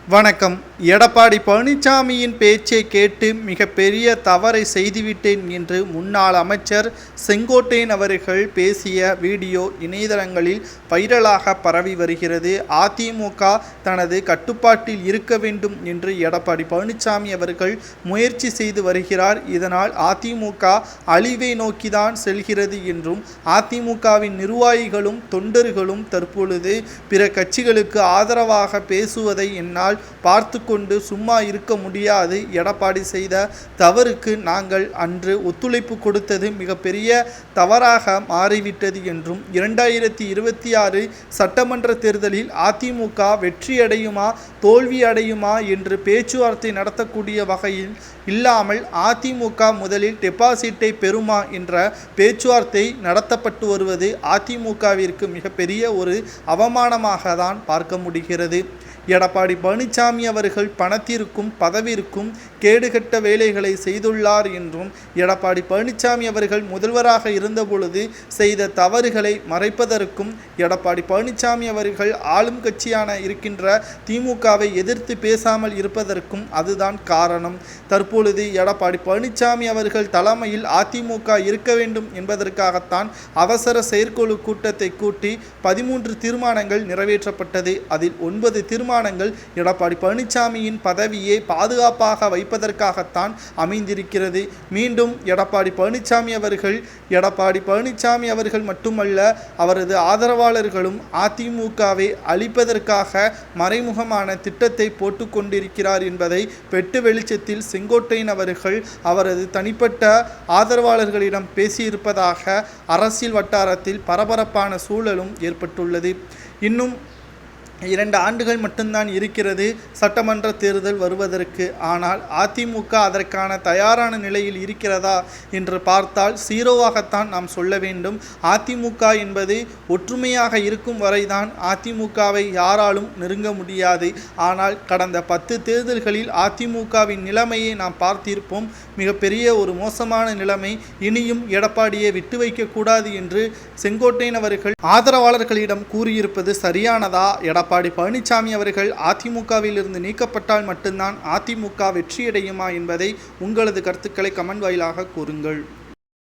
வணக்கம். எடப்பாடி பழனிசாமியின் பேச்சை கேட்டு மிகப்பெரிய தவறை செய்துவிட்டேன் என்று முன்னாள் அமைச்சர் செங்கோட்டையன் அவர்கள் பேசிய வீடியோ இணையதளங்களில் வைரலாக பரவி வருகிறது. அதிமுக தனது கட்டுப்பாட்டில் இருக்க வேண்டும் என்று எடப்பாடி பழனிசாமி அவர்கள் முயற்சி செய்து வருகிறார். இதனால் அதிமுக அழிவை நோக்கிதான் செல்கிறது என்றும் அதிமுகவின் நிர்வாகிகளும் தொண்டர்களும் தற்பொழுது பிற கட்சிகளுக்கு ஆதரவாக பேசுவதை என்னால் பார்த்து கொண்டு சும்மா இருக்க முடியாது. எடப்பாடி செய்த தவறுக்கு நாங்கள் அன்று ஒத்துழைப்பு கொடுத்தது மிகப்பெரிய தவறாக மாறிவிட்டது என்றும் 2026 சட்டமன்ற தேர்தலில் அதிமுக வெற்றியடையுமா தோல்வி அடையுமா என்று பேச்சுவார்த்தை நடத்தக்கூடிய வகையில் இல்லாமல் அதிமுக முதலில் டெபாசிட்டை பெறுமா என்ற பேச்சுவார்த்தை நடத்தப்பட்டு வருவது அதிமுகவிற்கு மிகப்பெரிய ஒரு அவமானமாக தான் பார்க்க முடிகிறது. எடப்பாடி பழனிசாமி அவர்கள் பணத்திற்கும் பதவிற்கும் கேடுகட்ட வேலைகளை செய்துள்ளார் என்றும் எடப்பாடி பழனிசாமி அவர்கள் முதல்வராக இருந்தபொழுது செய்த தவறுகளை மறைப்பதற்கும் எடப்பாடி பழனிசாமி அவர்கள் ஆளும் கட்சியான இருக்கின்ற திமுகவை எதிர்த்து பேசாமல் இருப்பதற்கும் அதுதான் காரணம். தற்பொழுது எடப்பாடி பழனிசாமி அவர்கள் தலைமையில் அதிமுக இருக்க வேண்டும் என்பதற்காகத்தான் அவசர செயற்குழு கூட்டத்தை கூட்டி 13 தீர்மானங்கள் நிறைவேற்றப்பட்டது. அதில் 9 தீர்மானங்கள் எடப்பாடி பழனிசாமியின் பதவியை பாதுகாப்பாக வைப்பதற்காகத்தான் அமைந்திருக்கிறது. மீண்டும் எடப்பாடி பழனிசாமி அவர்கள் மட்டுமல்ல, அவரது ஆதரவாளர்களும் அதிமுகவை அழிப்பதற்காக மறைமுகமான திட்டத்தை போட்டுக்கொண்டிருக்கிறார் என்பதை வெட்டு வெளிச்சத்தில் செங்கோட்டையன் அவர்கள் அவரது தனிப்பட்ட ஆதரவாளர்களிடம் பேசியிருப்பதாக அரசியல் வட்டாரத்தில் பரபரப்பான சூழலும் ஏற்பட்டுள்ளது. இன்னும் 2 ஆண்டுகள் மட்டும்தான் இருக்கிறது சட்டமன்ற தேர்தல் வருவதற்கு. ஆனால் அதிமுக அதற்கான தயாரான நிலையில் இருக்கிறதா என்று பார்த்தால் ஜீரோவாகத்தான் நாம் சொல்ல வேண்டும். அதிமுக என்பது ஒற்றுமையாக இருக்கும் வரைதான் அதிமுகவை யாராலும் நெருங்க முடியாது. ஆனால் கடந்த 10 தேர்தல்களில் அதிமுகவின் நிலைமையை நாம் பார்த்திருப்போம். மிகப்பெரிய ஒரு மோசமான நிலைமை. இனியும் எடப்பாடியை விட்டு வைக்கக்கூடாது என்று செங்கோட்டையன் அவர்கள் ஆதரவாளர்களிடம் கூறியிருப்பது சரியானதா? எடப்பாடி பழனிசாமி அவர்கள் அதிமுகவில் இருந்து நீக்கப்பட்டால் மட்டும்தான் அதிமுக வெற்றியடையுமா என்பதை உங்களது கருத்துக்களை கமெண்ட் வாயிலாக கூறுங்கள்.